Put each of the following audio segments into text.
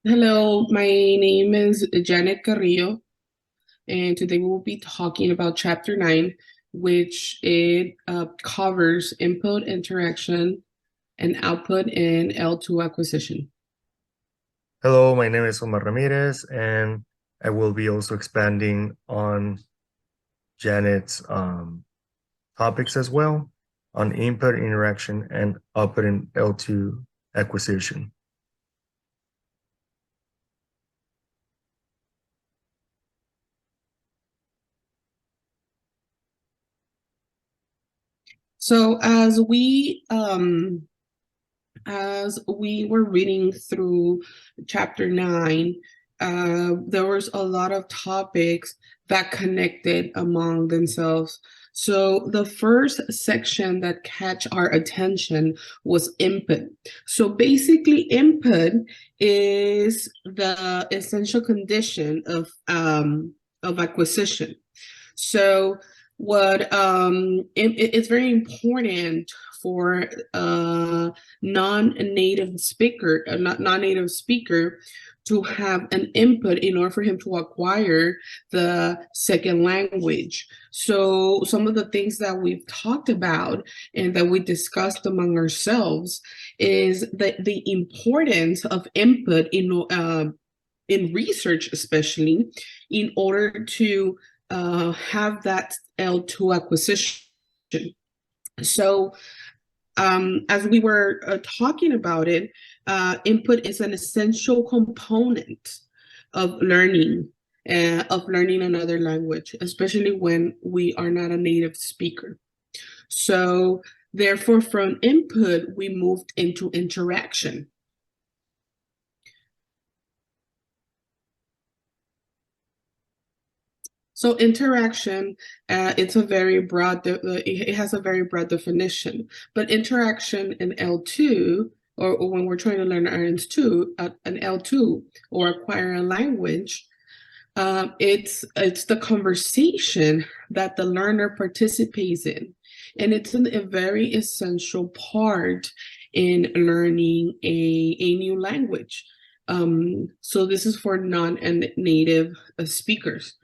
Hello, my name is Janet Carrillo, and today we will be talking about Chapter 9, which it covers input interaction and output in L2 acquisition. Hello, my name is Omar Ramirez, and I will be also expanding on Janet's topics as well on input interaction and output in L2 acquisition. So as we were reading through chapter 9, there was a lot of topics that connected among themselves. So the first section that catch our attention was input. So basically, input is the essential condition of acquisition. So what it's very important for a non-native speaker, non-native speaker, to have an input in order for him to acquire the second language. So some of the things that we've talked about and that we discussed among ourselves is that the importance of input in research, especially in order to have that L2 acquisition. So as we were talking about it, input is an essential component of learning another language, especially when we are not a native speaker. So therefore, from input, we moved into interaction. So interaction, it's a very broad, it has a very broad definition, but interaction in L2, or when we're trying to learn an L2 or acquire a language, it's the conversation that the learner participates in. And it's a very essential part in learning a new language. So this is for non-native speakers.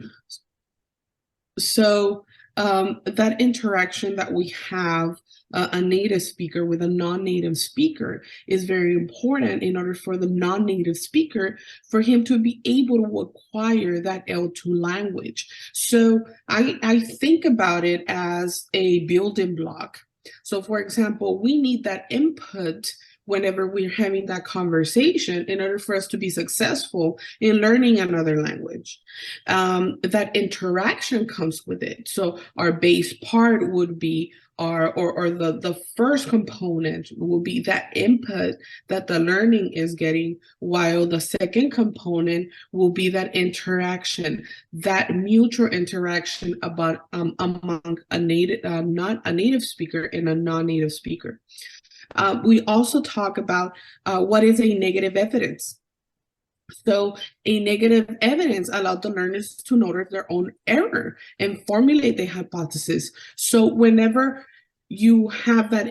So that interaction that we have a native speaker with a non-native speaker is very important in order for the non-native speaker for him to be able to acquire that L2 language. So I think about it as a building block. So for example, we need that input whenever we're having that conversation in order for us to be successful in learning another language. That interaction comes with it. So our base part would be the first component will be that input that the learning is getting, while the second component will be that interaction, that mutual interaction about among a native, not a native speaker and a non-native speaker. We also talk about what is a negative evidence. So a negative evidence allowed the learners to notice their own error and formulate the hypothesis. So whenever you have that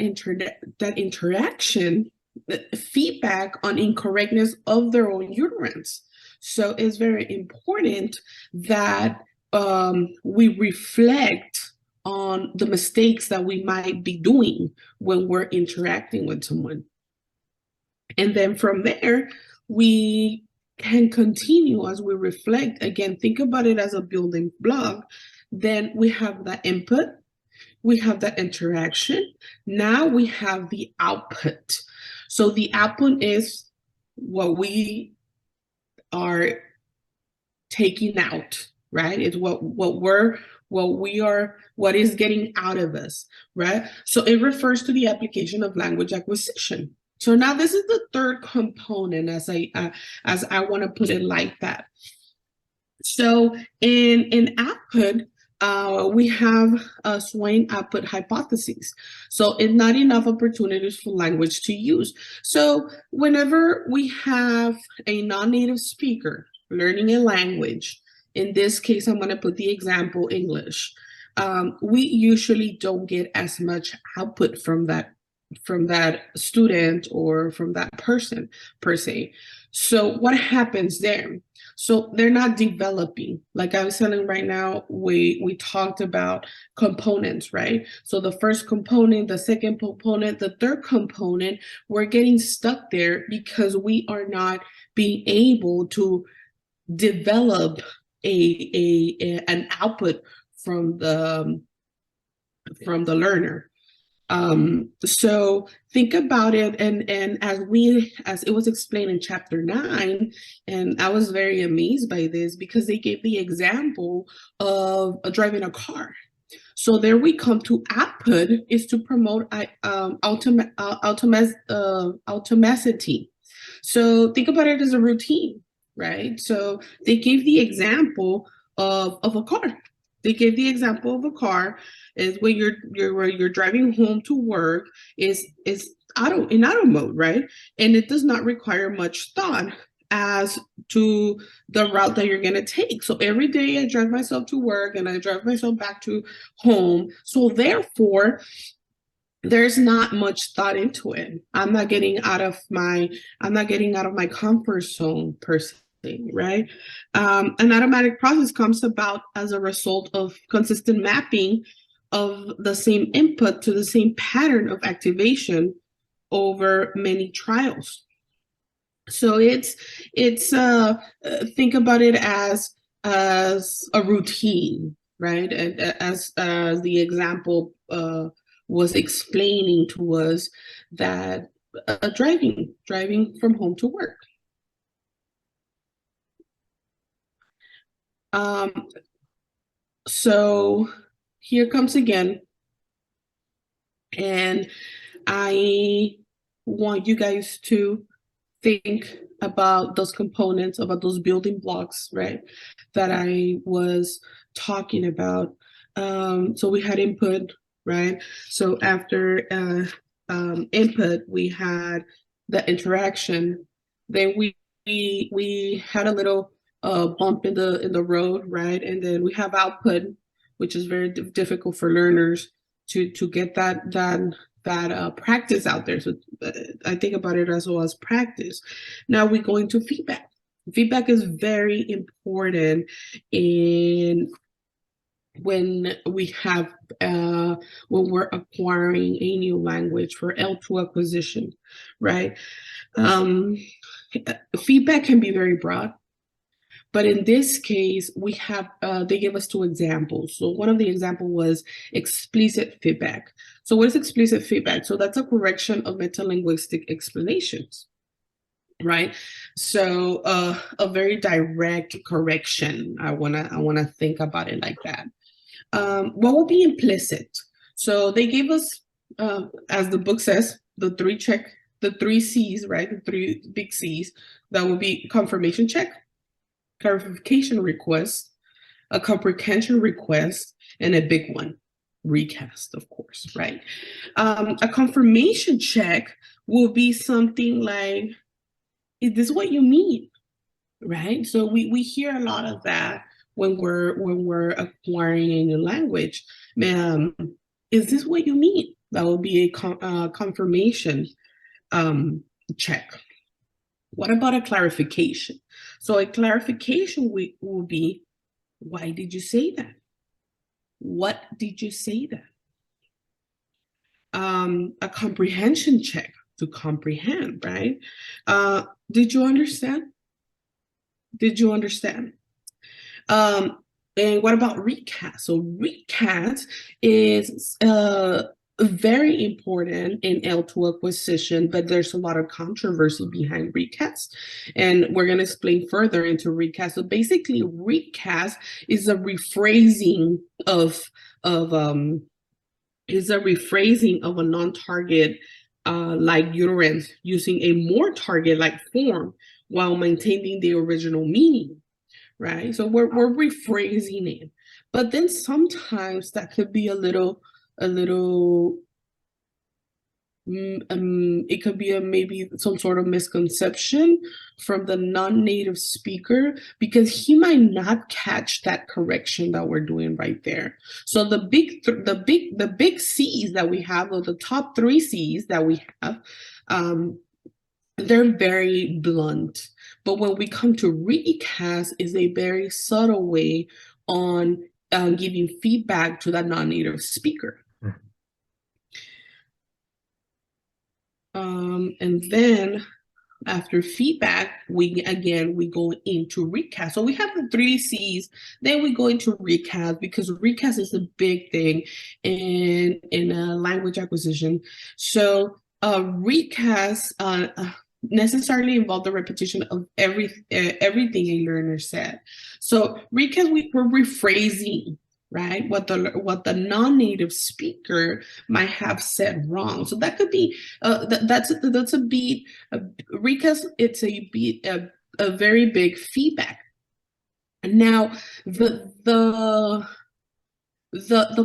interaction, the feedback on incorrectness of their own utterance. So it's very important that we reflect on the mistakes that we might be doing when we're interacting with someone. And then from there, we can continue as we reflect. Again, think about it as a building block. Then we have that input, we have that interaction. Now we have the output. So the output is what we are taking out, right? It's what is getting out of us, right? So it refers to the application of language acquisition. So now this is the third component, as I want to put it like that. So in output, we have a Swain output hypothesis. So it's not enough opportunities for language to use. So whenever we have a non-native speaker learning a language, in this case, I'm going to put the example English. We usually don't get as much output from that student or from that person per se. So what happens there? So they're not developing. Like I was telling right now, we talked about components, right? So the first component, the second component, the third component, we're getting stuck there because we are not being able to develop an output from the learner. So think about it, and as it was explained in chapter 9, and I was very amazed by this because they gave the example of driving a car. So there we come to output is to promote automaticity. So think about it as a routine, right? So they gave the example of a car. They gave the example of a car is when you're driving home to work is auto mode, right? And it does not require much thought as to the route that you're going to take. So every day I drive myself to work and I drive myself back to home. So therefore, there's not much thought into it. I'm not getting out of my comfort zone per se, right? An automatic process comes about as a result of consistent mapping of the same input to the same pattern of activation over many trials. So it's think about it as a routine, right? And as the example was explaining to us that driving from home to work. So here comes again, and I want you guys to think about those components, about those building blocks, right, that I was talking about. So we had input, right? So after input, we had the interaction. Then we had a little bump in the road, right? And then we have output, which is very difficult for learners to get that practice out there. So I think about it as well as practice. Now we go into feedback. Feedback is very important in when we're acquiring a new language for L2 acquisition, right? Feedback can be very broad. But in this case, we have, they give us 2 examples. So one of the example was explicit feedback. So what is explicit feedback? So that's a correction of metalinguistic explanations, right? So a very direct correction. I wanna think about it like that. What will be implicit? So they gave us, as the book says, the 3 C's, right? The 3 big C's. That will be confirmation check, clarification request, a comprehension request, and a big one, recast, of course, right? A confirmation check will be something like, is this what you mean, right? So we hear a lot of that when we're acquiring a new language. Is this what you mean? That will be a confirmation check. What about a clarification? So a clarification will be, why did you say that? What did you say that? A comprehension check, to comprehend, right? Did you understand? Did you understand? And what about recast? So recast is very important in L2 acquisition, but there's a lot of controversy behind recast. And we're going to explain further into recast. So basically, recast is a rephrasing of a non-target like utterance using a more target-like form while maintaining the original meaning. Right, so we're rephrasing it, but then sometimes that could be a little it could be maybe some sort of misconception from the non-native speaker, because he might not catch that correction that we're doing right there. So the big C's that we have, or the top 3 C's that we have, they're very blunt. But when we come to recast, is a very subtle way on giving feedback to that non-native speaker. And then after feedback, we go into recast. So we have the 3 C's, then we go into recast, because recast is a big thing in language acquisition. So recast necessarily involve the repetition of everything a learner said. So recast, we're rephrasing, right, what the non-native speaker might have said wrong. So that could be that's a beat. Recast, it's a very big feedback. Now the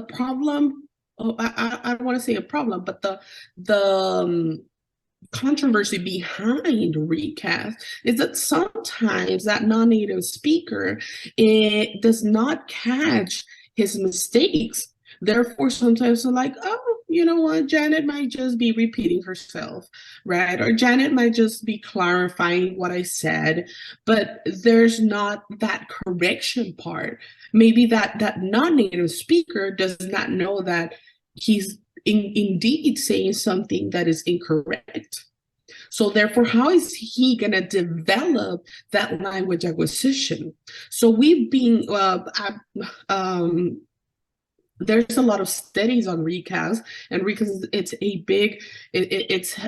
problem, I don't want to say a problem, but the controversy behind recast is that sometimes that non-native speaker, it does not catch his mistakes. Therefore, sometimes they're like, oh, you know what, Janet might just be repeating herself, right? Or Janet might just be clarifying what I said, but there's not that correction part. Maybe that non-native speaker does not know that he's indeed saying something that is incorrect. So therefore, how is he going to develop that language acquisition? So we've been, there's a lot of studies on recast, and recast, it's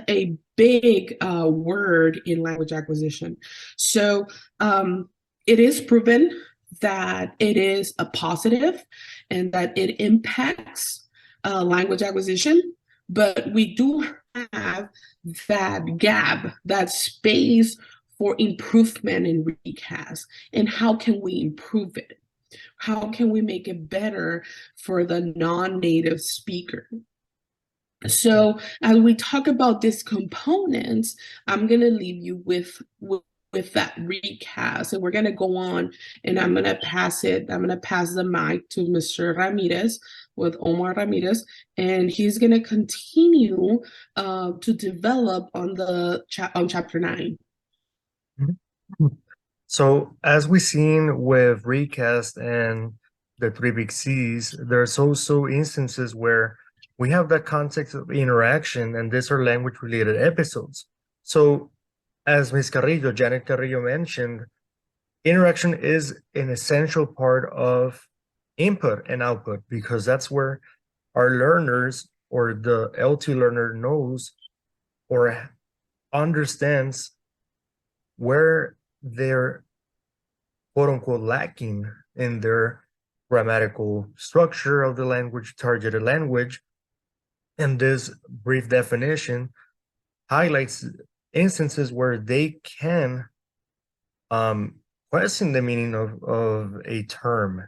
a big word in language acquisition. So it is proven that it is a positive and that it impacts language acquisition, but we do have that gap, that space for improvement in recast. And how can we improve it? How can we make it better for the non-native speaker? So as we talk about these components, I'm going to leave you with that recast, and we're going to go on, and I'm going to pass the mic to Mr. Ramirez, with Omar Ramirez, and he's going to continue to develop on chapter 9. So as we've seen with recast and the 3 big C's, there's also instances where we have that context of interaction, and these are language-related episodes. So as Ms. Carrillo, Janet Carrillo mentioned, interaction is an essential part of input and output, because that's where our learners, or the L2 learner, knows or understands where they're quote-unquote lacking in their grammatical structure of the language, targeted language. And this brief definition highlights instances where they can question the meaning of a term.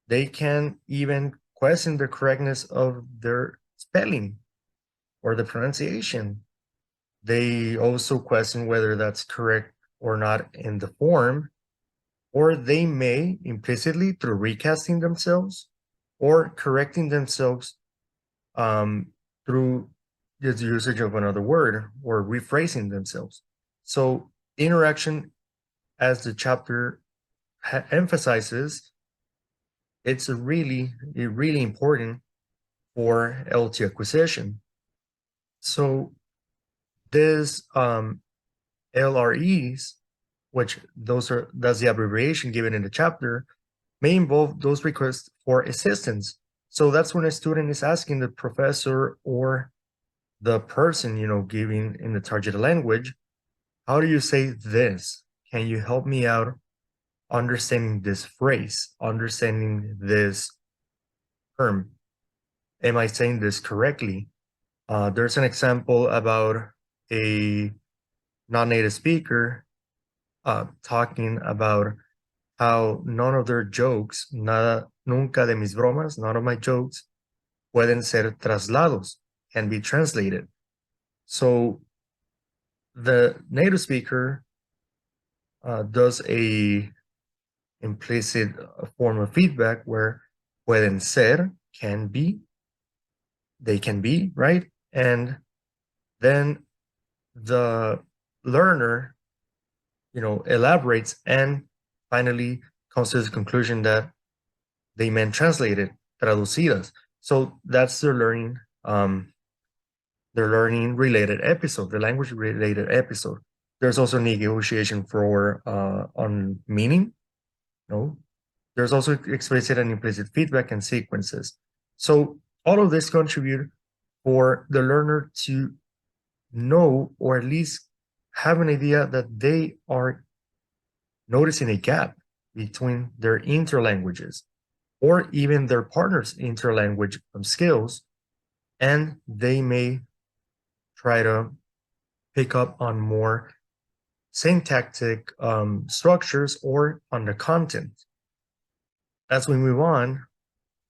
They can even question the correctness of their spelling or the pronunciation. They also question whether that's correct or not in the form, or they may implicitly, through recasting themselves or correcting themselves through the usage of another word or rephrasing themselves. So interaction, as the chapter emphasizes, it's really important for LT acquisition. So this LREs, which that's the abbreviation given in the chapter, may involve those requests for assistance. So that's when a student is asking the professor or the person, giving in the targeted language, how do you say this? Can you help me out understanding this phrase, understanding this term? Am I saying this correctly? There's an example about a non-native speaker talking about how none of their jokes, nunca de mis bromas, none of my jokes pueden ser traslados, can be translated. So the native speaker does a implicit form of feedback where pueden ser, can be, they can be, right? And then the learner, elaborates and finally comes to the conclusion that they meant translated, traducidas. So that's their learning related episode, the language related episode. There's also negotiation for on meaning. No, there's also explicit and implicit feedback and sequences. So all of this contribute for the learner to know, or at least have an idea that they are noticing a gap between their interlanguages or even their partner's interlanguage skills, and they may try to pick up on more syntactic structures or on the content. As we move on,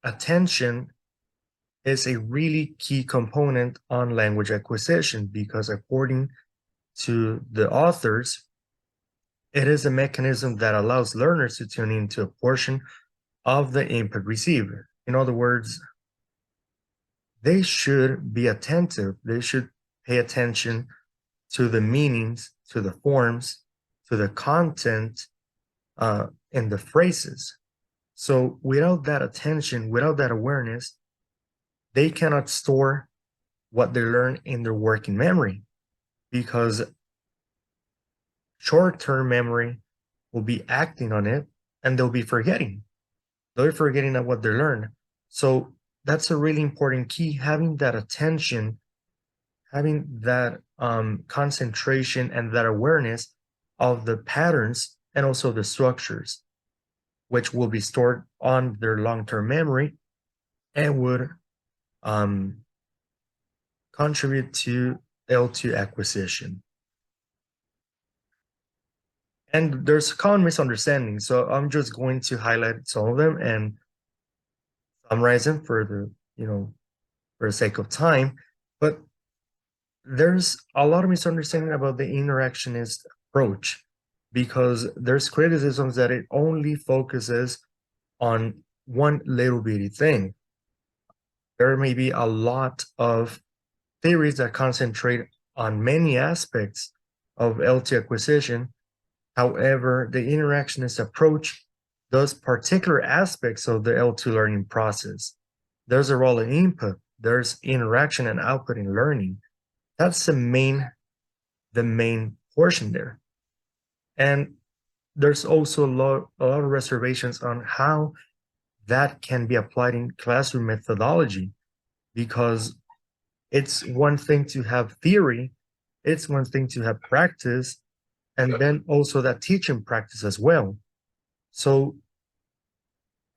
attention is a really key component on language acquisition because according to the authors, it is a mechanism that allows learners to tune into a portion of the input received. In other words, they should be attentive. They should pay attention to the meanings, to the forms, to the content, and the phrases. So without that attention, without that awareness, they cannot store what they learn in their working memory, because short-term memory will be acting on it and they'll be forgetting. They're forgetting of what they learned. So that's a really important key, having that attention, having that concentration and that awareness of the patterns and also the structures, which will be stored on their long-term memory and would contribute to L2 acquisition. And there's common misunderstandings, so I'm just going to highlight some of them and summarize them for the sake of time. But there's a lot of misunderstanding about the interactionist approach, because there's criticisms that it only focuses on one little bitty thing. There may be a lot of theories that concentrate on many aspects of L2 acquisition. However, the interactionist approach does particular aspects of the L2 learning process. There's a role in input, there's interaction and output in learning. That's the main portion there. And there's also a lot of reservations on how that can be applied in classroom methodology, because it's one thing to have theory, it's one thing to have practice, and then also that teaching practice as well. So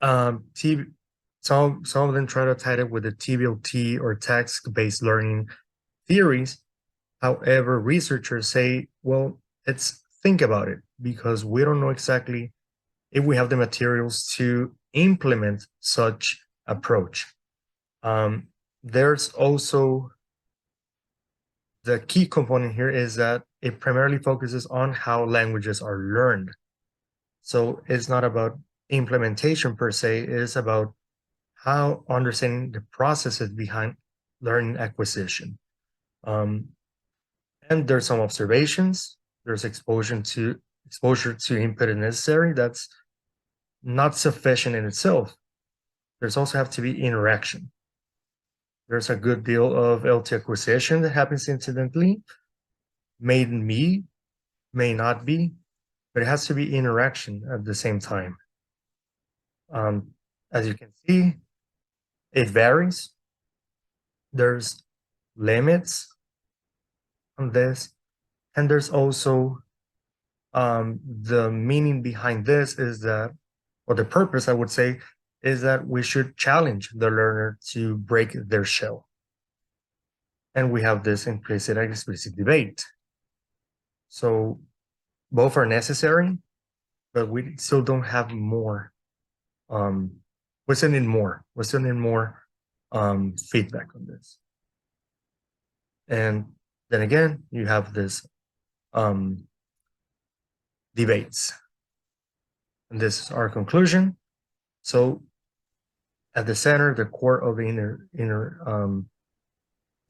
some of them try to tie it with the TBLT or task-based learning theories. However, researchers say, well, let's think about it, because we don't know exactly if we have the materials to implement such approach. There's also the key component here is that it primarily focuses on how languages are learned. So it's not about implementation per se, it is about how understanding the processes behind learning acquisition. And there's some observations. There's exposure to input is necessary. That's not sufficient in itself. There's also have to be interaction. There's a good deal of L2 acquisition that happens incidentally. May be, may not be, but it has to be interaction at the same time. As you can see, it varies. There's limits on this, and there's also the meaning behind this is that, or the purpose, I would say, is that we should challenge the learner to break their shell. And we have this implicit and explicit debate. So both are necessary, but we still don't have more. We still need more. We still need more feedback on this. And then again, you have this debates. And this is our conclusion. So at the center, the core of the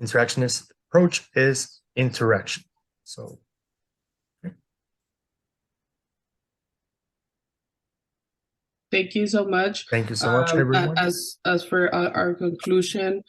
interactionist approach is interaction. So thank you so much. Thank you so much, everyone. As for our conclusion,